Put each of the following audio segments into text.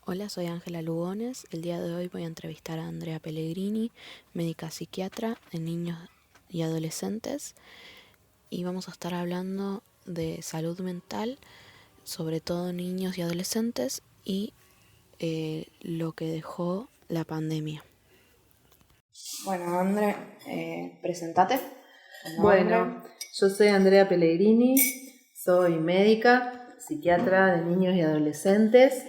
Hola, soy Ángela Lugones. El día de hoy voy a entrevistar a Andrea Pellegrini, médica psiquiatra de niños y adolescentes, y vamos a estar hablando de salud mental, sobre todo niños y adolescentes, y lo que dejó la pandemia. Bueno, Andrea, presentate. Bueno, yo soy Andrea Pellegrini, soy médica, psiquiatra de niños y adolescentes,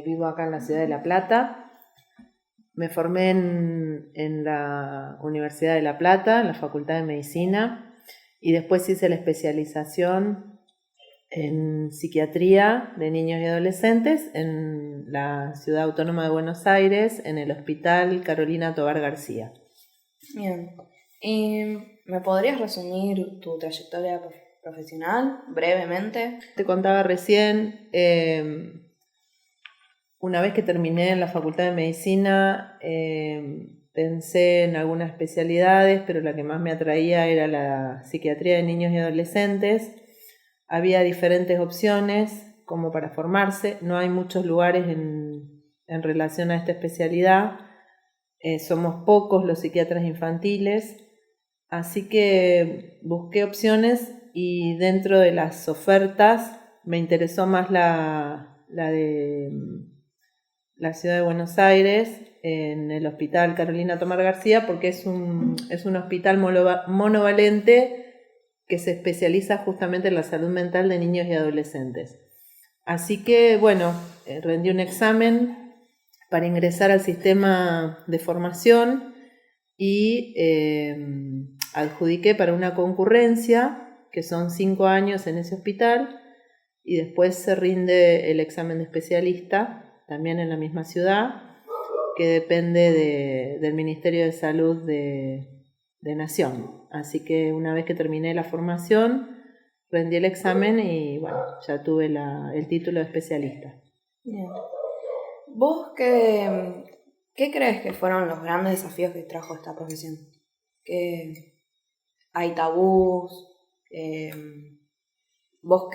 vivo acá en la ciudad de La Plata. Me formé en la Universidad de La Plata, en la Facultad de Medicina, y después hice la especialización en psiquiatría de niños y adolescentes en la Ciudad Autónoma de Buenos Aires, en el Hospital Carolina Tovar García. Bien. ¿Y me podrías resumir tu trayectoria profesional brevemente? Te contaba recién, una vez que terminé en la Facultad de Medicina, pensé en algunas especialidades, pero la que más me atraía era la psiquiatría de niños y adolescentes. Había diferentes opciones como para formarse, no hay muchos lugares en relación a esta especialidad. Somos pocos los psiquiatras infantiles, así que busqué opciones y dentro de las ofertas me interesó más la de la ciudad de Buenos Aires, en el Hospital Carolina Tomar García, porque es un hospital monovalente que se especializa justamente en la salud mental de niños y adolescentes. Así que, bueno, rendí un examen para ingresar al sistema de formación y adjudiqué para una concurrencia, que son 5 años en ese hospital, y después se rinde el examen de especialista, también en la misma ciudad, que depende del Ministerio de Salud de Nación. Así que una vez que terminé la formación, rendí el examen y bueno, ya tuve el título de especialista. Bien. ¿Vos qué crees que fueron los grandes desafíos que trajo esta profesión? ¿Que hay tabús? ¿Por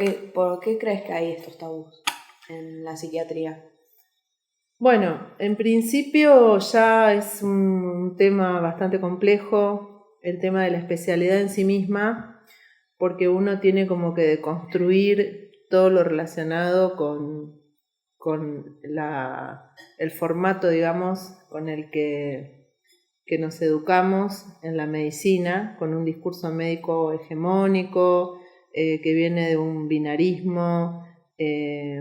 qué crees que hay estos tabús en la psiquiatría? Bueno, en principio ya es un tema bastante complejo, el tema de la especialidad en sí misma, porque uno tiene como que deconstruir todo lo relacionado con el formato, digamos, con el que nos educamos en la medicina, con un discurso médico hegemónico, que viene de un binarismo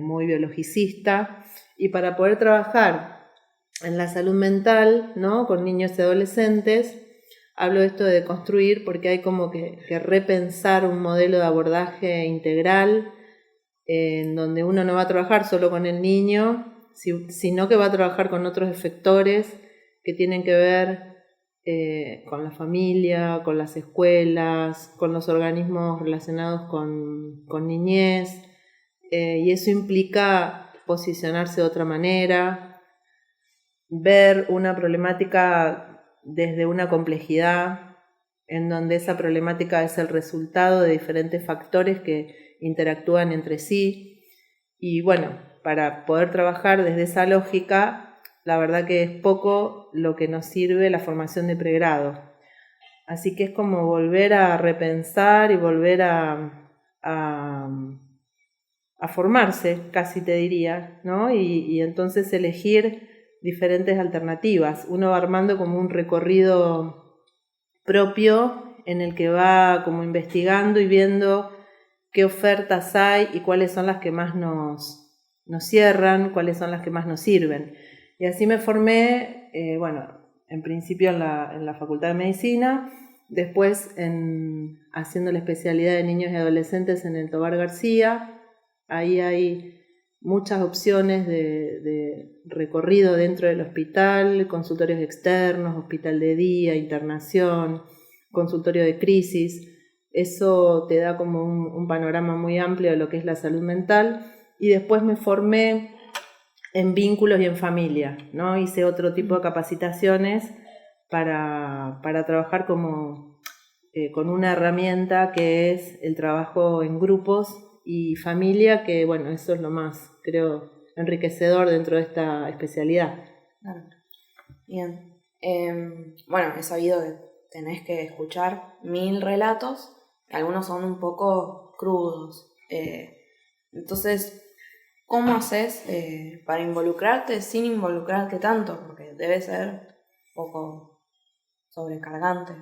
muy biologicista, y para poder trabajar en la salud mental, ¿no?, con niños y adolescentes, hablo de esto de construir porque hay como que repensar un modelo de abordaje integral, en donde uno no va a trabajar solo con el niño, sino que va a trabajar con otros efectores que tienen que ver con la familia, con las escuelas, con los organismos relacionados con niñez, y eso implica posicionarse de otra manera, ver una problemática desde una complejidad, en donde esa problemática es el resultado de diferentes factores que interactúan entre sí. Y bueno, para poder trabajar desde esa lógica, la verdad que es poco lo que nos sirve la formación de pregrado. Así que es como volver a repensar y volver a formarse, casi te diría, ¿no? Y entonces elegir diferentes alternativas. Uno va armando como un recorrido propio en el que va como investigando y viendo qué ofertas hay y cuáles son las que más nos cierran, cuáles son las que más nos sirven. Y así me formé, en principio en la Facultad de Medicina, después haciendo la especialidad de niños y adolescentes en el Tovar García. Ahí hay muchas opciones de recorrido dentro del hospital, consultorios externos, hospital de día, internación, consultorio de crisis. Eso te da como un panorama muy amplio de lo que es la salud mental. Y después me formé en vínculos y en familia, ¿no? Hice otro tipo de capacitaciones para trabajar como con una herramienta que es el trabajo en grupos y familia, que bueno, eso es lo más, creo, enriquecedor dentro de esta especialidad. Claro. Bien. Bueno, he sabido que tenés que escuchar 1000 relatos, algunos son un poco crudos. Entonces, ¿cómo haces para involucrarte sin involucrarte tanto? Porque debe ser un poco sobrecargante.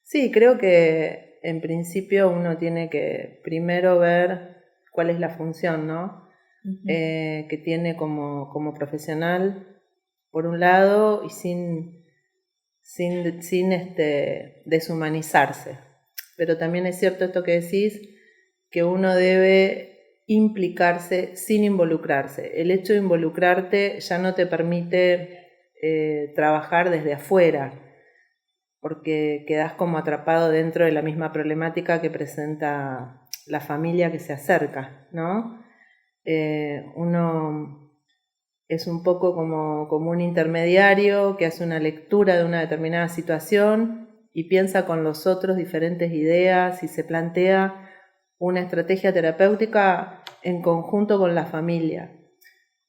Sí, creo que en principio uno tiene que primero ver cuál es la función, ¿no? Uh-huh. Que tiene como profesional, por un lado, y sin deshumanizarse. Pero también es cierto esto que decís, que uno debe implicarse sin involucrarse. El hecho de involucrarte ya no te permite trabajar desde afuera, porque quedás como atrapado dentro de la misma problemática que presenta la familia que se acerca, ¿no? Uno es un poco como un intermediario que hace una lectura de una determinada situación y piensa con los otros diferentes ideas y se plantea una estrategia terapéutica en conjunto con la familia.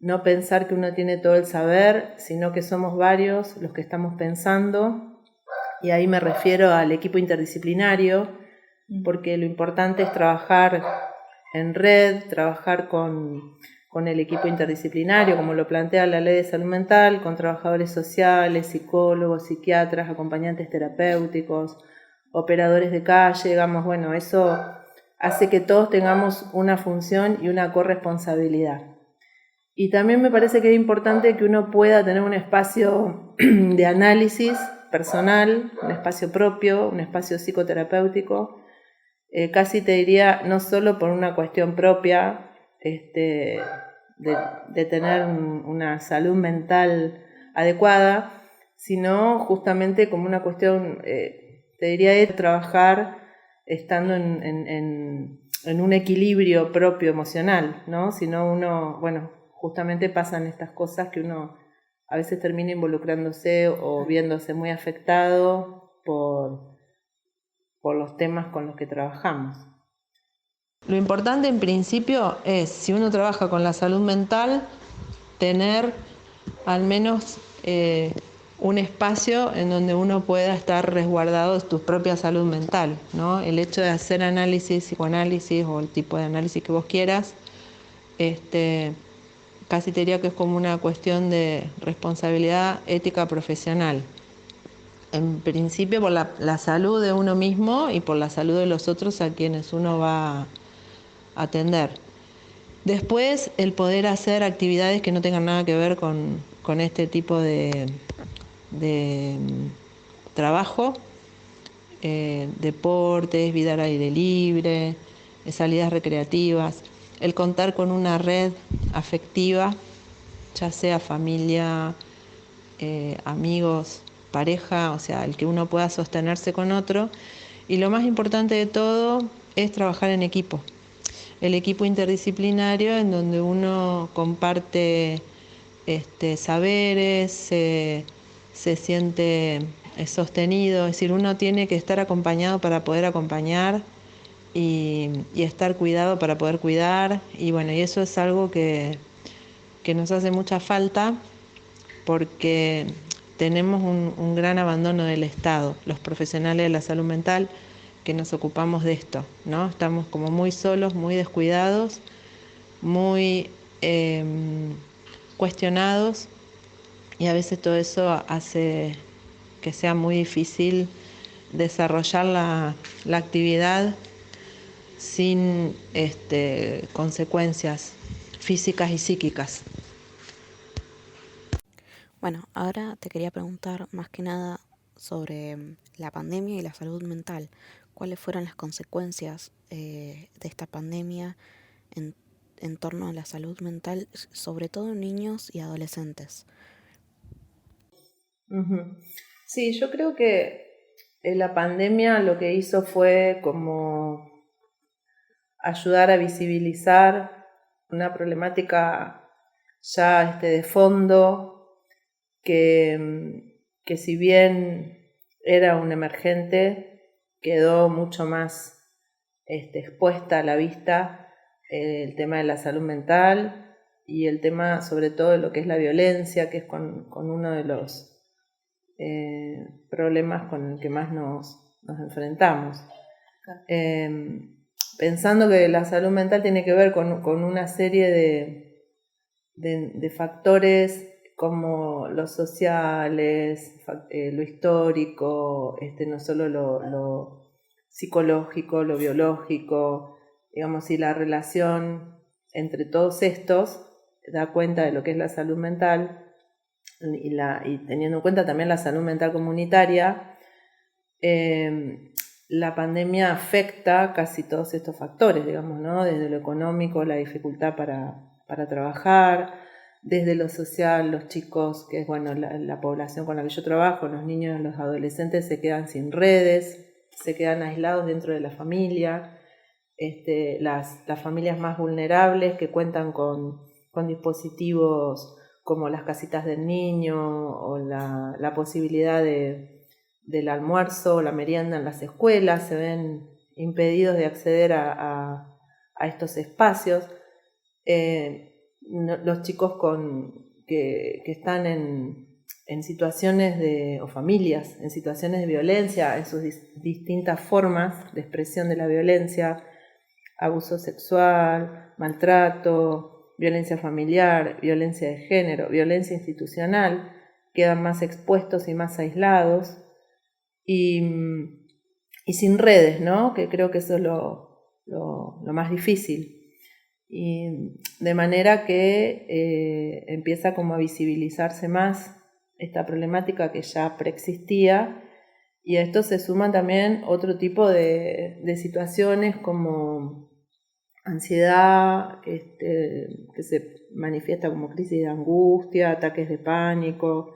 No pensar que uno tiene todo el saber, sino que somos varios los que estamos pensando, y ahí me refiero al equipo interdisciplinario, porque lo importante es trabajar en red, trabajar con el equipo interdisciplinario, como lo plantea la Ley de Salud Mental, con trabajadores sociales, psicólogos, psiquiatras, acompañantes terapéuticos, operadores de calle, digamos, bueno, eso hace que todos tengamos una función y una corresponsabilidad. Y también me parece que es importante que uno pueda tener un espacio de análisis personal, un espacio propio, un espacio psicoterapéutico, casi te diría, no solo por una cuestión propia, de tener una salud mental adecuada, sino justamente como una cuestión, te diría, de trabajar estando en un equilibrio propio emocional, ¿no? Si no uno, bueno, justamente pasan estas cosas que uno a veces termina involucrándose o viéndose muy afectado por los temas con los que trabajamos. Lo importante en principio es, si uno trabaja con la salud mental, tener al menos un espacio en donde uno pueda estar resguardado de tu propia salud mental, ¿no? El hecho de hacer análisis, psicoanálisis o el tipo de análisis que vos quieras, casi te diría que es como una cuestión de responsabilidad ética profesional. En principio por la salud de uno mismo y por la salud de los otros a quienes uno va a atender. Después, el poder hacer actividades que no tengan nada que ver con este tipo de trabajo, deportes, vida al aire libre, salidas recreativas, el contar con una red afectiva, ya sea familia, amigos, pareja, o sea, el que uno pueda sostenerse con otro. Y lo más importante de todo es trabajar en equipo. El equipo interdisciplinario en donde uno comparte saberes, se siente sostenido, es decir, uno tiene que estar acompañado para poder acompañar y estar cuidado para poder cuidar, y bueno, y eso es algo que nos hace mucha falta porque tenemos un gran abandono del Estado, los profesionales de la salud mental que nos ocupamos de esto, ¿no? Estamos como muy solos, muy descuidados, muy cuestionados, y a veces todo eso hace que sea muy difícil desarrollar la actividad sin consecuencias físicas y psíquicas. Bueno, ahora te quería preguntar más que nada sobre la pandemia y la salud mental. ¿Cuáles fueron las consecuencias de esta pandemia en torno a la salud mental, sobre todo en niños y adolescentes? Uh-huh. Sí, yo creo que la pandemia lo que hizo fue como ayudar a visibilizar una problemática ya de fondo que si bien era un emergente, quedó mucho más expuesta a la vista el tema de la salud mental, y el tema sobre todo de lo que es la violencia, que es con uno de los problemas con el que más nos enfrentamos. Pensando que la salud mental tiene que ver con una serie de factores como los sociales, lo histórico, no solo lo psicológico, lo biológico, digamos, y la relación entre todos estos da cuenta de lo que es la salud mental y teniendo en cuenta también la salud mental comunitaria. La pandemia afecta casi todos estos factores, digamos, ¿no? Desde lo económico, la dificultad para trabajar, desde lo social, los chicos, que es bueno, la población con la que yo trabajo, los niños, los adolescentes se quedan sin redes, se quedan aislados dentro de la familia, las familias más vulnerables que cuentan con dispositivos como las casitas del niño o la posibilidad del almuerzo o la merienda en las escuelas, se ven impedidos de acceder a estos espacios. Los chicos que están en situaciones o familias en situaciones de violencia, en sus distintas formas de expresión de la violencia, abuso sexual, maltrato, violencia familiar, violencia de género, violencia institucional, quedan más expuestos y más aislados y sin redes, ¿no? Que creo que eso es lo más difícil. Y de manera que empieza como a visibilizarse más esta problemática que ya preexistía, y a esto se suman también otro tipo de situaciones como ansiedad, que se manifiesta como crisis de angustia, ataques de pánico.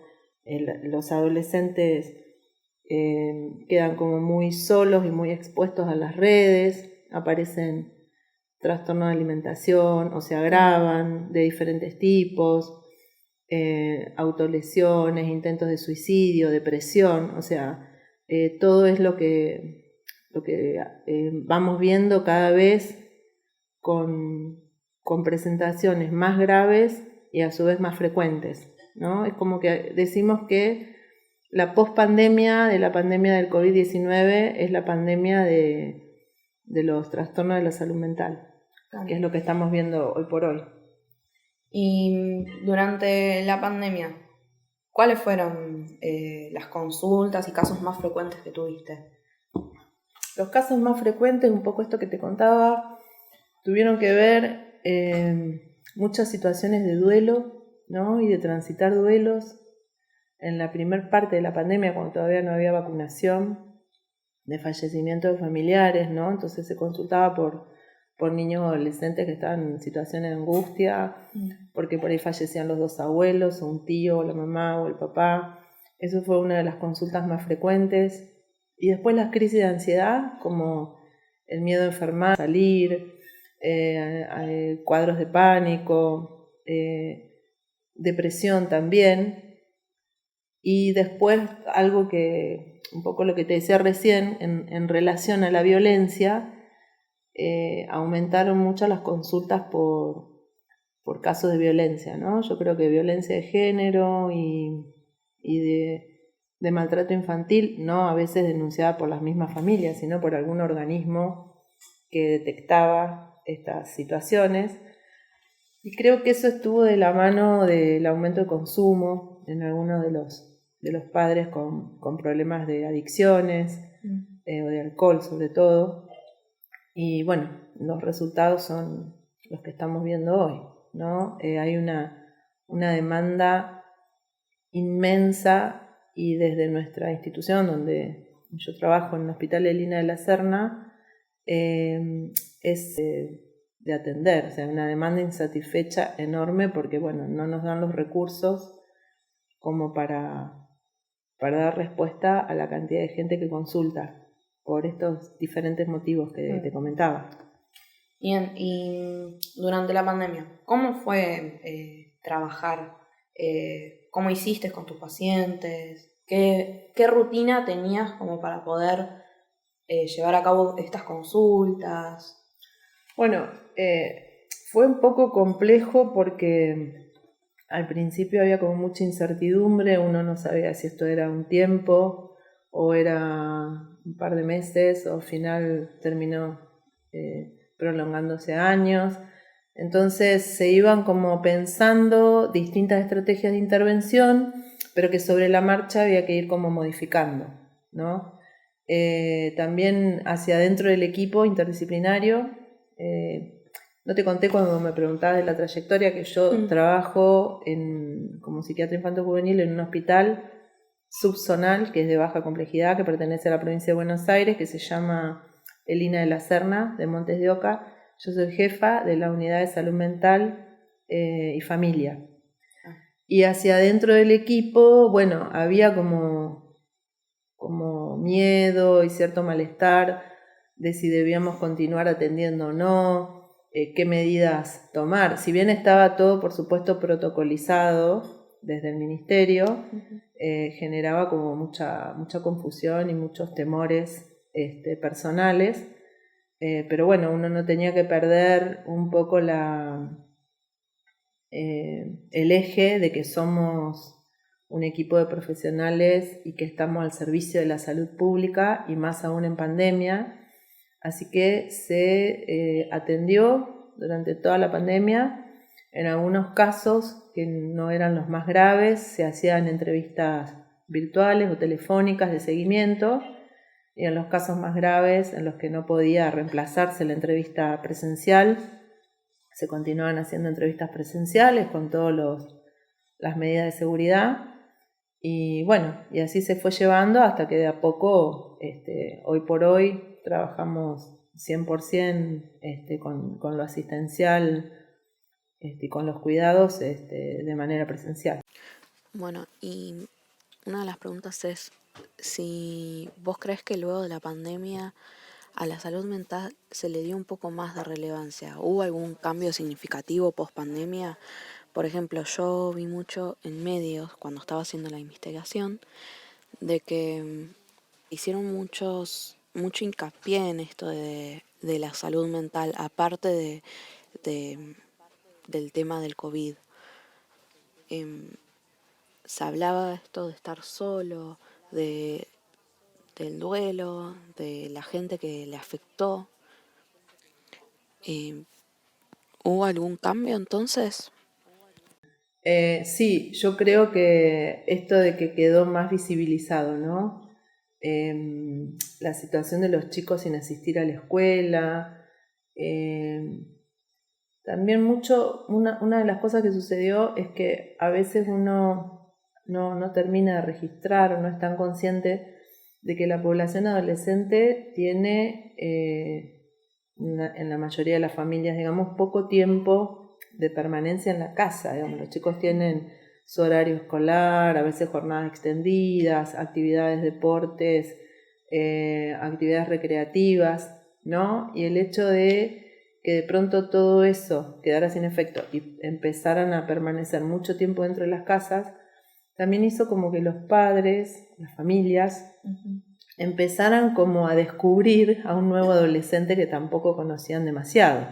Los adolescentes quedan como muy solos y muy expuestos a las redes, aparecen trastornos de alimentación o se agravan de diferentes tipos, autolesiones, intentos de suicidio, depresión, o sea, todo es lo que vamos viendo cada vez con presentaciones más graves y a su vez más frecuentes, ¿no? Es como que decimos que la pospandemia de la pandemia del COVID-19 es la pandemia de los trastornos de la salud mental, que es lo que estamos viendo hoy por hoy. Y durante la pandemia, ¿cuáles fueron las consultas y casos más frecuentes que tuviste? Los casos más frecuentes, un poco esto que te contaba, tuvieron que ver muchas situaciones de duelo, ¿no? Y de transitar duelos. En la primer parte de la pandemia, cuando todavía no había vacunación, de fallecimiento de familiares, ¿no? Entonces se consultaba por niños adolescentes que estaban en situaciones de angustia, porque por ahí fallecían los dos abuelos, o un tío, o la mamá, o el papá. Eso fue una de las consultas más frecuentes. Y después las crisis de ansiedad, como el miedo a enfermar, salir, cuadros de pánico, depresión también. Y después algo que, un poco lo que te decía recién, en relación a la violencia, aumentaron mucho las consultas por casos de violencia, ¿no? Yo creo que violencia de género y de maltrato infantil, no a veces denunciada por las mismas familias, sino por algún organismo que detectaba estas situaciones. Y creo que eso estuvo de la mano del aumento de consumo en algunos de los padres con problemas de adicciones o de alcohol sobre todo. Y bueno, los resultados son los que estamos viendo hoy, ¿no? Hay una demanda inmensa, y desde nuestra institución, donde yo trabajo en el Hospital Elina de la Serna, es de atender, o sea, una demanda insatisfecha enorme porque, bueno, no nos dan los recursos como para dar respuesta a la cantidad de gente que consulta por estos diferentes motivos que te comentaba. Bien, y durante la pandemia, ¿cómo fue trabajar? ¿Cómo hiciste con tus pacientes? ¿Qué rutina tenías como para poder llevar a cabo estas consultas? Bueno, Fue un poco complejo porque al principio había como mucha incertidumbre, uno no sabía si esto era un tiempo o era un par de meses o al final terminó prolongándose años. Entonces se iban como pensando distintas estrategias de intervención, pero que sobre la marcha había que ir como modificando, ¿no? También hacia adentro del equipo interdisciplinario, no te conté cuando me preguntabas de la trayectoria que yo trabajo como psiquiatra infanto-juvenil en un hospital subzonal que es de baja complejidad, que pertenece a la provincia de Buenos Aires, que se llama Elina de la Serna, de Montes de Oca. Yo soy jefa de la unidad de salud mental y familia. Y hacia adentro del equipo, bueno, había como miedo y cierto malestar de si debíamos continuar atendiendo o no, qué medidas tomar. Si bien estaba todo, por supuesto, protocolizado desde el ministerio, generaba como mucha confusión y muchos temores personales, pero bueno, uno no tenía que perder un poco el eje de que somos un equipo de profesionales y que estamos al servicio de la salud pública y más aún en pandemia. Así que se atendió durante toda la pandemia. En algunos casos, que no eran los más graves, se hacían entrevistas virtuales o telefónicas de seguimiento, y en los casos más graves, en los que no podía reemplazarse la entrevista presencial, se continuaban haciendo entrevistas presenciales con todas las medidas de seguridad. Y bueno, y así se fue llevando hasta que de a poco, hoy por hoy, trabajamos 100% con lo asistencial y con los cuidados de manera presencial. Bueno, y una de las preguntas es si vos crees que luego de la pandemia a la salud mental se le dio un poco más de relevancia. ¿Hubo algún cambio significativo post pandemia? Por ejemplo, yo vi mucho en medios cuando estaba haciendo la investigación de que hicieron mucho hincapié en esto de la salud mental, aparte de- del tema del COVID. Em, Se hablaba de esto de estar solo, de, del duelo, de la gente que le afectó. Em, ¿Hubo algún cambio entonces? Sí, yo creo que esto de que quedó más visibilizado, ¿no? La situación de los chicos sin asistir a la escuela. También una de las cosas que sucedió es que a veces uno no termina de registrar o no es tan consciente de que la población adolescente tiene, en la mayoría de las familias, digamos, poco tiempo de permanencia en la casa. Digamos, los chicos tienen su horario escolar, a veces jornadas extendidas, actividades, deportes, actividades recreativas, ¿no? Y el hecho de que de pronto todo eso quedara sin efecto y empezaran a permanecer mucho tiempo dentro de las casas, también hizo como que los padres, las familias, empezaran como a descubrir a un nuevo adolescente que tampoco conocían demasiado.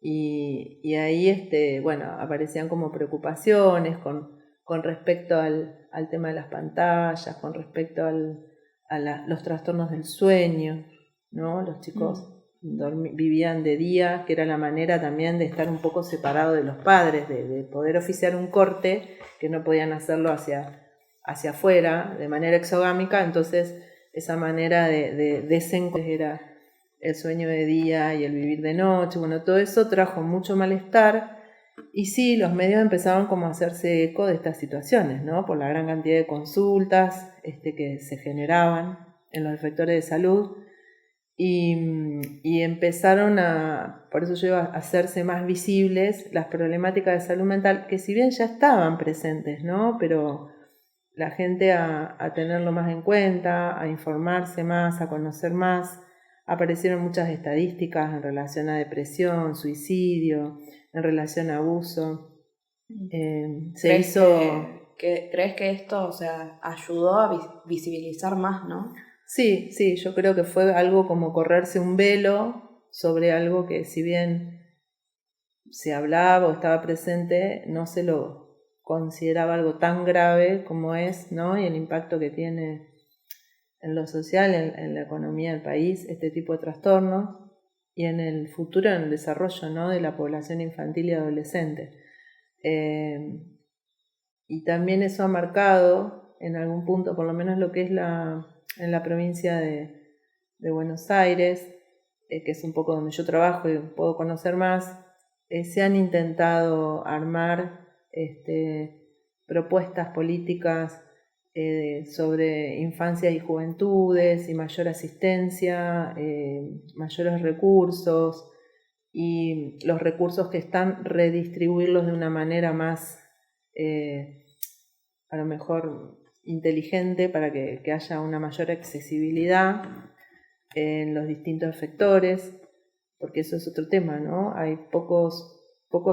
Y ahí, bueno, aparecían como preocupaciones con respecto al tema de las pantallas, con respecto los trastornos del sueño, ¿no? Los chicos vivían de día, que era la manera también de estar un poco separado de los padres, de poder oficiar un corte, que no podían hacerlo hacia afuera, de manera exogámica. Entonces esa manera de desencuentro era el sueño de día y el vivir de noche. Bueno, todo eso trajo mucho malestar, y sí, los medios empezaron como a hacerse eco de estas situaciones, ¿no? Por la gran cantidad de consultas que se generaban en los efectores de salud, y empezaron por eso yo iba a hacerse más visibles las problemáticas de salud mental, que si bien ya estaban presentes, ¿no? Pero la gente a tenerlo más en cuenta, a informarse más, a conocer más. Aparecieron muchas estadísticas en relación a depresión, suicidio, en relación a abuso. ¿Crees que esto, o sea, ayudó a visibilizar más, no? Sí, yo creo que fue algo como correrse un velo sobre algo que, si bien se hablaba o estaba presente, no se lo consideraba algo tan grave como es, ¿no? Y el impacto que tiene en lo social, en la economía del país, este tipo de trastornos, y en el futuro, en el desarrollo, ¿no?, de la población infantil y adolescente. Y también eso ha marcado en algún punto, por lo menos lo que es en la provincia de Buenos Aires, que es un poco donde yo trabajo y puedo conocer más, se han intentado armar propuestas políticas sobre infancias y juventudes y mayor asistencia, mayores recursos, y los recursos que están, redistribuirlos de una manera más a lo mejor inteligente para que haya una mayor accesibilidad en los distintos efectores, porque eso es otro tema, ¿no? Hay pocos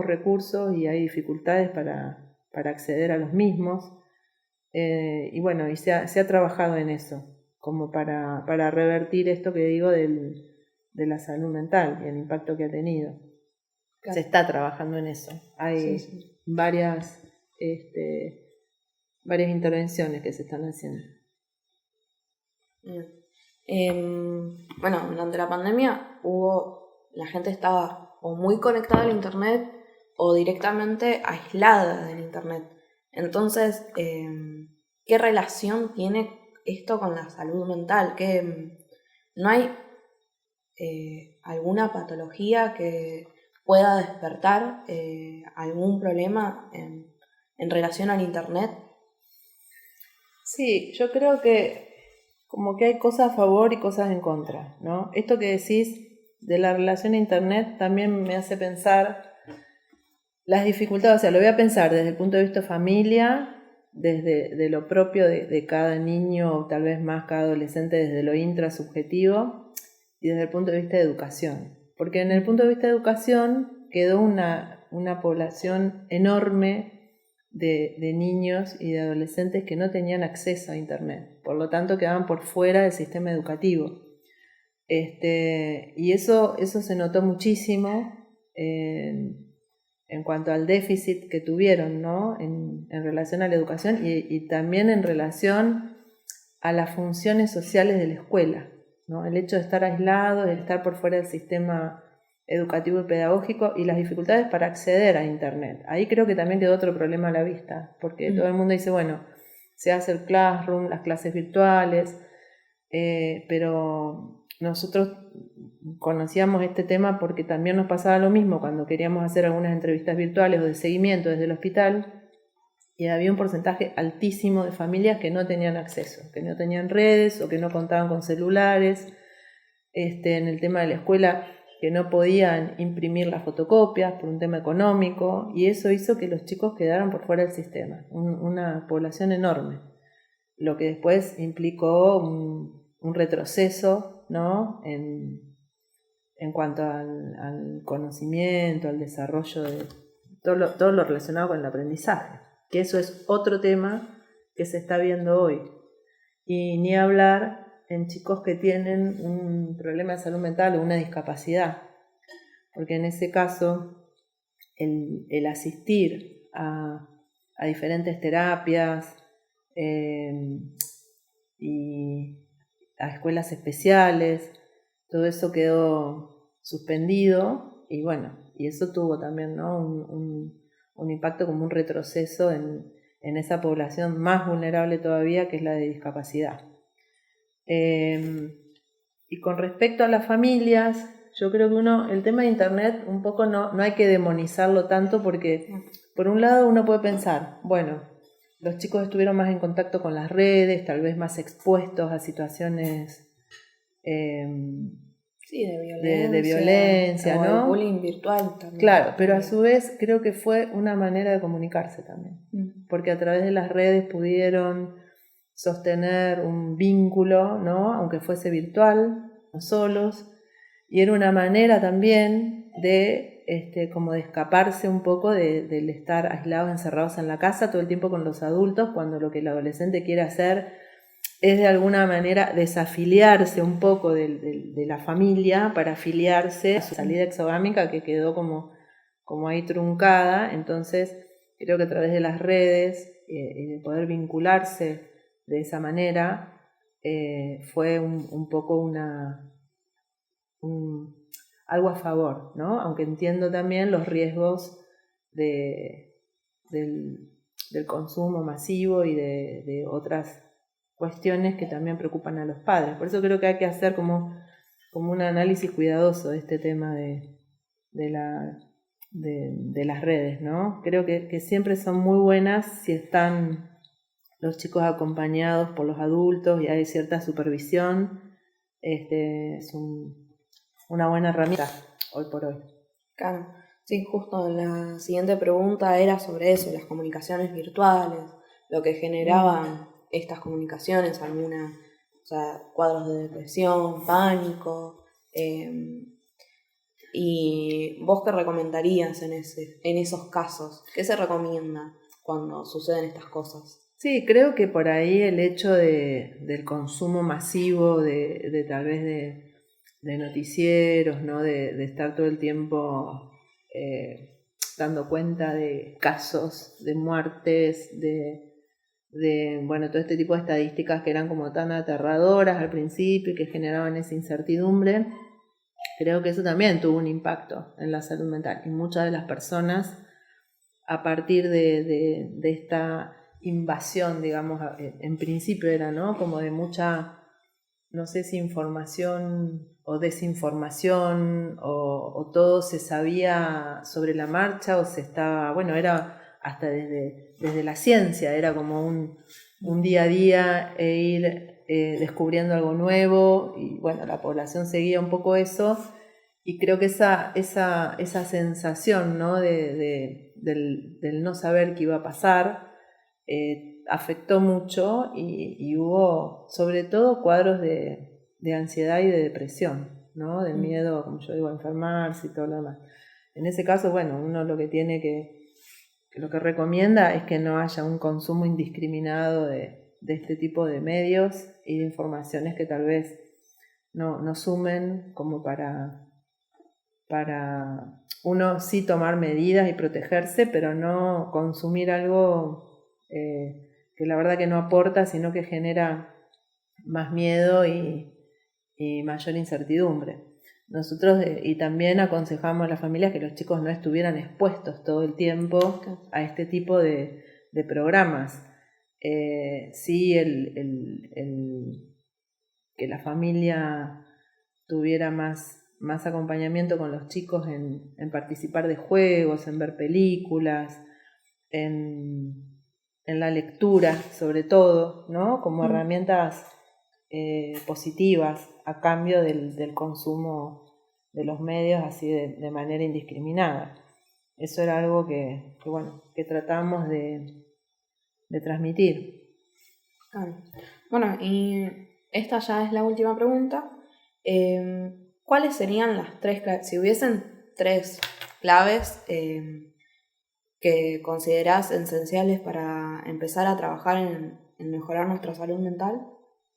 recursos y hay dificultades para acceder a los mismos. Y bueno, y se ha trabajado en eso, como para revertir esto que digo de la salud mental y el impacto que ha tenido. Claro. Se está trabajando en eso. Hay varias intervenciones que se están haciendo. Bueno, durante la pandemia la gente estaba o muy conectada al internet o directamente aislada del internet. Entonces, ¿qué relación tiene esto con la salud mental? ¿No hay alguna patología que pueda despertar algún problema en relación al internet? Sí, yo creo que como que hay cosas a favor y cosas en contra, ¿no? Esto que decís de la relación a internet también me hace pensar las dificultades, o sea, lo voy a pensar desde el punto de vista familia, desde lo propio de cada niño, o tal vez más cada adolescente, desde lo intrasubjetivo, y desde el punto de vista de educación. Porque en el punto de vista de educación quedó una población enorme de niños y de adolescentes que no tenían acceso a internet, por lo tanto quedaban por fuera del sistema educativo. Y eso se notó muchísimo en cuanto al déficit que tuvieron, ¿no?, en relación a la educación y también en relación a las funciones sociales de la escuela, ¿no? El hecho de estar aislado, de estar por fuera del sistema educativo y pedagógico y las dificultades para acceder a internet. Ahí creo que también quedó otro problema a la vista, porque todo el mundo dice, bueno, se hace el classroom, las clases virtuales, pero nosotros conocíamos este tema porque también nos pasaba lo mismo cuando queríamos hacer algunas entrevistas virtuales o de seguimiento desde el hospital, y había un porcentaje altísimo de familias que no tenían acceso, que no tenían redes o que no contaban con celulares. En el tema de la escuela, que no podían imprimir las fotocopias por un tema económico, y eso hizo que los chicos quedaran por fuera del sistema, una población enorme, lo que después implicó un retroceso, ¿no?, en cuanto al conocimiento, al desarrollo de todo lo relacionado con el aprendizaje, que eso es otro tema que se está viendo hoy. Y ni hablar en chicos que tienen un problema de salud mental o una discapacidad, porque en ese caso el asistir a diferentes terapias y a escuelas especiales, todo eso quedó suspendido y bueno, y eso tuvo también, ¿no?, un impacto, como un retroceso en esa población más vulnerable todavía, que es la de discapacidad. Y con respecto a las familias, yo creo que el tema de internet un poco no hay que demonizarlo tanto, porque por un lado uno puede pensar, bueno, los chicos estuvieron más en contacto con las redes, tal vez más expuestos a situaciones de violencia, o ¿no?, de bullying virtual también. Claro, pero a su vez creo que fue una manera de comunicarse también, porque a través de las redes pudieron sostener un vínculo, ¿no?, aunque fuese virtual, no solos, y era una manera también de como de escaparse un poco del estar aislados, encerrados en la casa todo el tiempo con los adultos, cuando lo que el adolescente quiere hacer es de alguna manera desafiliarse un poco de la familia para afiliarse a su salida exogámica, que quedó como como ahí truncada. Entonces creo que a través de las redes y de poder vincularse de esa manera fue un poco algo a favor, ¿no? Aunque entiendo también los riesgos del consumo masivo y de otras cuestiones que también preocupan a los padres. Por eso creo que hay que hacer como un análisis cuidadoso de este tema de las redes, ¿no? Creo que siempre son muy buenas si están los chicos acompañados por los adultos y hay cierta supervisión. Es una buena herramienta hoy por hoy. Claro, sí, justo la siguiente pregunta era sobre eso, las comunicaciones virtuales, lo que generaban estas comunicaciones, cuadros de depresión, pánico, y vos qué recomendarías en esos casos, ¿qué se recomienda cuando suceden estas cosas? Sí, creo que por ahí el hecho del consumo masivo de tal vez de noticieros, ¿no? De estar todo el tiempo dando cuenta de casos, de muertes, bueno, todo este tipo de estadísticas que eran como tan aterradoras al principio y que generaban esa incertidumbre. Creo que eso también tuvo un impacto en la salud mental y muchas de las personas a partir de esta invasión, digamos, en principio era, ¿no? Como de mucha, no sé si información o desinformación o todo se sabía sobre la marcha o se estaba, bueno, era hasta desde la ciencia, era como un día a día e ir descubriendo algo nuevo y bueno, la población seguía un poco eso y creo que esa sensación, ¿no? del no saber qué iba a pasar afectó mucho y hubo sobre todo cuadros de ansiedad y de depresión, ¿no? De miedo, como yo digo, a enfermarse y todo lo demás. En ese caso, bueno, uno lo que tiene que lo que recomienda es que no haya un consumo indiscriminado de este tipo de medios y de informaciones que tal vez no sumen como para uno sí tomar medidas y protegerse, pero no consumir algo que la verdad que no aporta, sino que genera más miedo y mayor incertidumbre. Nosotros y también aconsejamos a las familias que los chicos no estuvieran expuestos todo el tiempo a este tipo de programas. Sí, que la familia tuviera más acompañamiento con los chicos en participar de juegos, en ver películas, en la lectura sobre todo, ¿no? Como herramientas positivas a cambio del consumo de los medios así de manera indiscriminada. Eso era algo que tratamos de transmitir. Claro. Bueno, y esta ya es la última pregunta. ¿Cuáles serían las tres claves? Si hubiesen tres claves que considerás esenciales para empezar a trabajar en mejorar nuestra salud mental,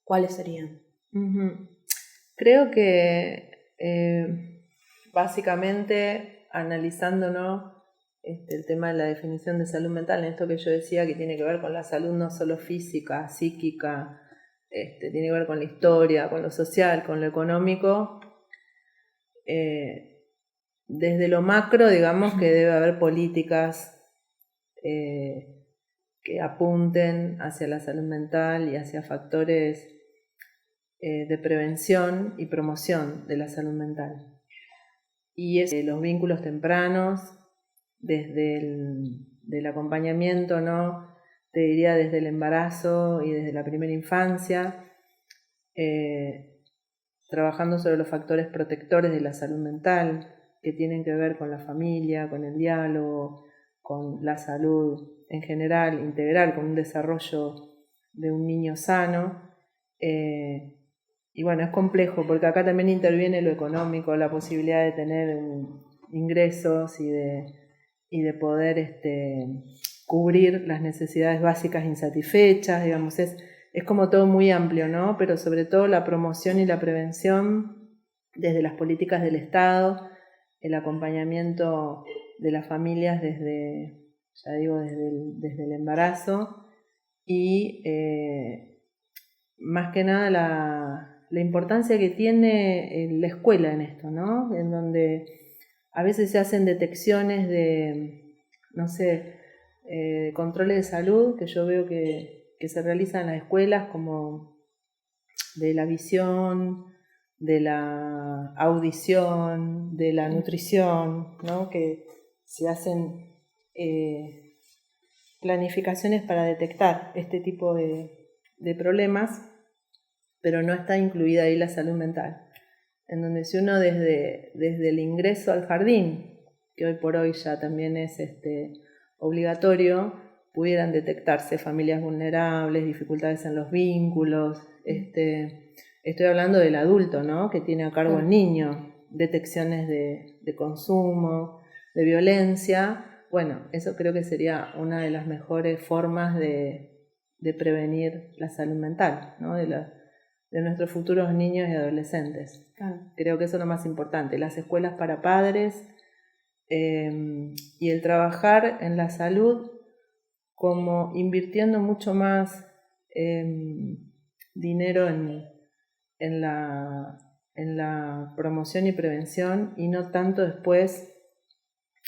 ¿cuáles serían? Creo que básicamente analizándonos el tema de la definición de salud mental, en esto que yo decía que tiene que ver con la salud no solo física, psíquica, tiene que ver con la historia, con lo social, con lo económico. Desde lo macro, digamos que debe haber políticas que apunten hacia la salud mental y hacia factores de prevención y promoción de la salud mental. Y los vínculos tempranos, desde el acompañamiento, ¿no? Te diría desde el embarazo y desde la primera infancia, trabajando sobre los factores protectores de la salud mental, que tienen que ver con la familia, con el diálogo, con la salud en general, integral, con un desarrollo de un niño sano. Y bueno, es complejo porque acá también interviene lo económico, la posibilidad de tener ingresos y de poder cubrir las necesidades básicas insatisfechas, digamos, es como todo muy amplio, ¿no? Pero sobre todo la promoción y la prevención desde las políticas del Estado, el acompañamiento las familias desde, ya digo, desde el embarazo y más que nada la importancia que tiene la escuela en esto, ¿no? En donde a veces se hacen detecciones de, no sé, controles de salud que yo veo que se realizan en las escuelas, como de la visión, de la audición, de la nutrición, ¿no? Que se hacen planificaciones para detectar este tipo de problemas, pero no está incluida ahí la salud mental. En donde si uno desde el ingreso al jardín, que hoy por hoy ya también es obligatorio, pudieran detectarse familias vulnerables, dificultades en los vínculos. Estoy hablando del adulto, ¿no? Que tiene a cargo el niño, detecciones de consumo, de violencia. Bueno, eso creo que sería una de las mejores formas de prevenir la salud mental, ¿no? De nuestros futuros niños y adolescentes. Claro. Creo que eso es lo más importante. Las escuelas para padres y el trabajar en la salud como invirtiendo mucho más dinero en la promoción y prevención y no tanto después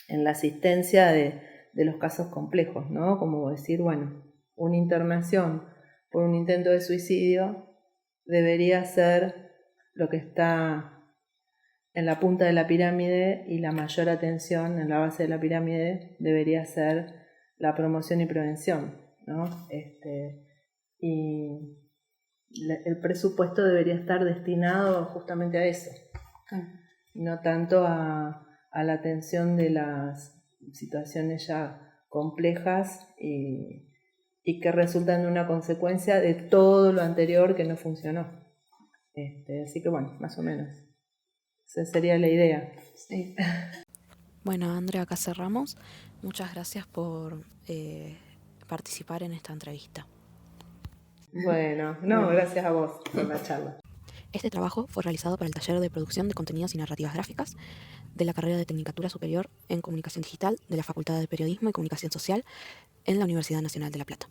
en la asistencia de los casos complejos, ¿no? Como decir, bueno, una internación por un intento de suicidio debería ser lo que está en la punta de la pirámide y la mayor atención en la base de la pirámide debería ser la promoción y prevención, ¿no? Y el presupuesto debería estar destinado justamente a eso, no tanto a la atención de las situaciones ya complejas y que resultan de una consecuencia de todo lo anterior que no funcionó. Así que bueno, más o menos. Esa sería la idea. Sí. Bueno, Andrea, acá cerramos. Muchas gracias por participar en esta entrevista. Bueno, no, gracias a vos por la charla. Este trabajo fue realizado para el taller de producción de contenidos y narrativas gráficas de la carrera de Tecnicatura Superior en Comunicación Digital de la Facultad de Periodismo y Comunicación Social en la Universidad Nacional de La Plata.